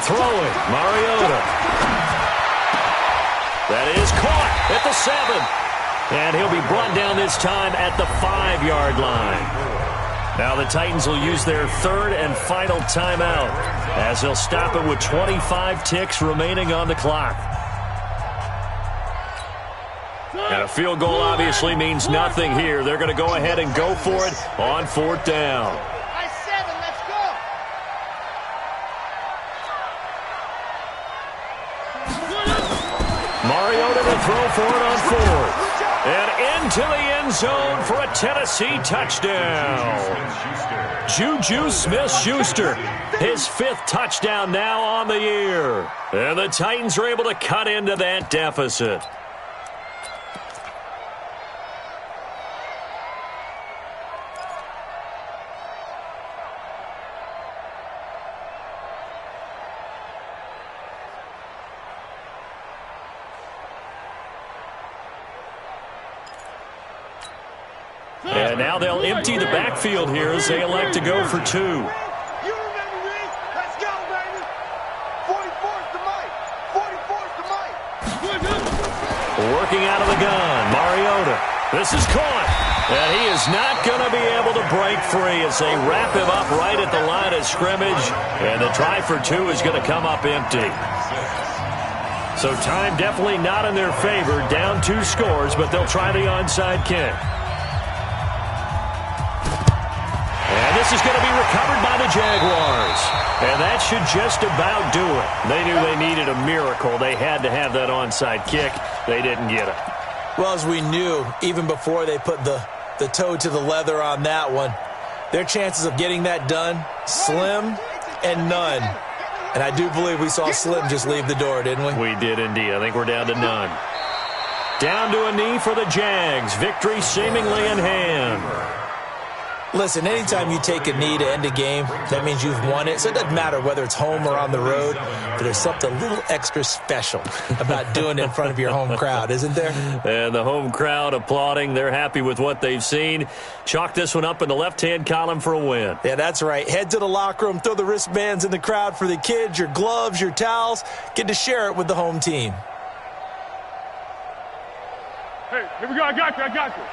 Throwing, Mariota. That is caught at the 7. And he'll be brought down this time at the 5-yard line. Now the Titans will use their 3rd and final timeout as they'll stop it with 25 ticks remaining on the clock. And a field goal obviously means nothing here. They're going to go ahead and go for it on 4th down. Nice 7, let's go. Mariota to throw for it on 4th. And into the end zone for a Tennessee touchdown. Juju Smith-Schuster, his 5th touchdown now on the year. And the Titans are able to cut into that deficit. And now they'll empty the backfield here as they elect to go for 2. You remember me? Let's go, baby. 44's to Mike. 44's to Mike. Working out of the gun, Mariota. This is caught. And he is not going to be able to break free as they wrap him up right at the line of scrimmage. And the try for 2 is going to come up empty. So time definitely not in their favor. Down 2 scores, but they'll try the onside kick. And this is going to be recovered by the Jaguars. And that should just about do it. They knew they needed a miracle. They had to have that onside kick. They didn't get it. Well, as we knew, even before they put the toe to the leather on that one, their chances of getting that done, slim and none. And I do believe we saw Slim just leave the door, didn't we? We did indeed. I think we're down to none. Down to a knee for the Jags. Victory seemingly in hand. Listen, anytime you take a knee to end a game, that means you've won it. So it doesn't matter whether it's home or on the road, but there's something a little extra special about doing it in front of your home crowd, isn't there? And the home crowd applauding. They're happy with what they've seen. Chalk this one up in the left-hand column for a win. Yeah, that's right. Head to the locker room, throw the wristbands in the crowd for the kids, your gloves, your towels. Get to share it with the home team. Hey, here we go. I got you.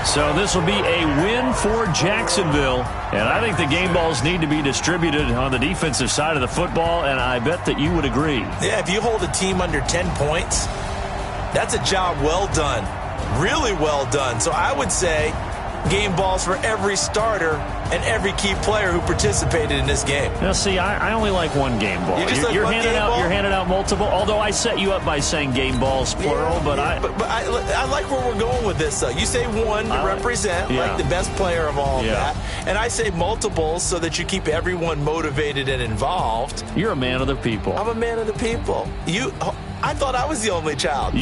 So this will be a win for Jacksonville. And I think the game balls need to be distributed on the defensive side of the football, and I bet that you would agree. Yeah, if you hold a team under 10 points, that's a job well done. Really well done. So I would say game balls for every starter and every key player who participated in this game. Now, see, I only like one game ball. You're handing out multiple, although I set you up by saying game balls, plural. But I like where we're going with this, though. You say one to represent, like the best player of all of that. And I say multiples so that you keep everyone motivated and involved. You're a man of the people. I'm a man of the people. I thought I was the only child.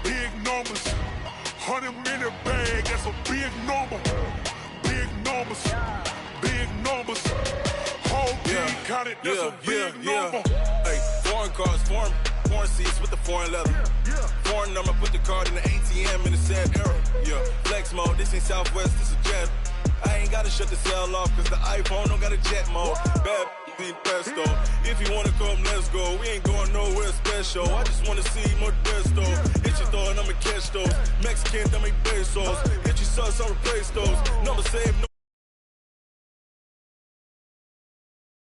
Big numbers, 100-minute bag, that's a big number. Big numbers, whole team counted, that's a big number. Hey, foreign cars, foreign seats with the foreign leather. Foreign number, put the card in the ATM in the sad era. Yeah, flex mode, this ain't Southwest, this a jet. I ain't gotta shut the cell off, cause the iPhone don't got a jet mode. Bad in pesto. If you wanna come, let's go. We ain't going nowhere special. I just wanna see Modesto. Hit your thought, I'ma catch those. Mexican, that make pesos. Hit your sauce, I'll replace those. Number save, no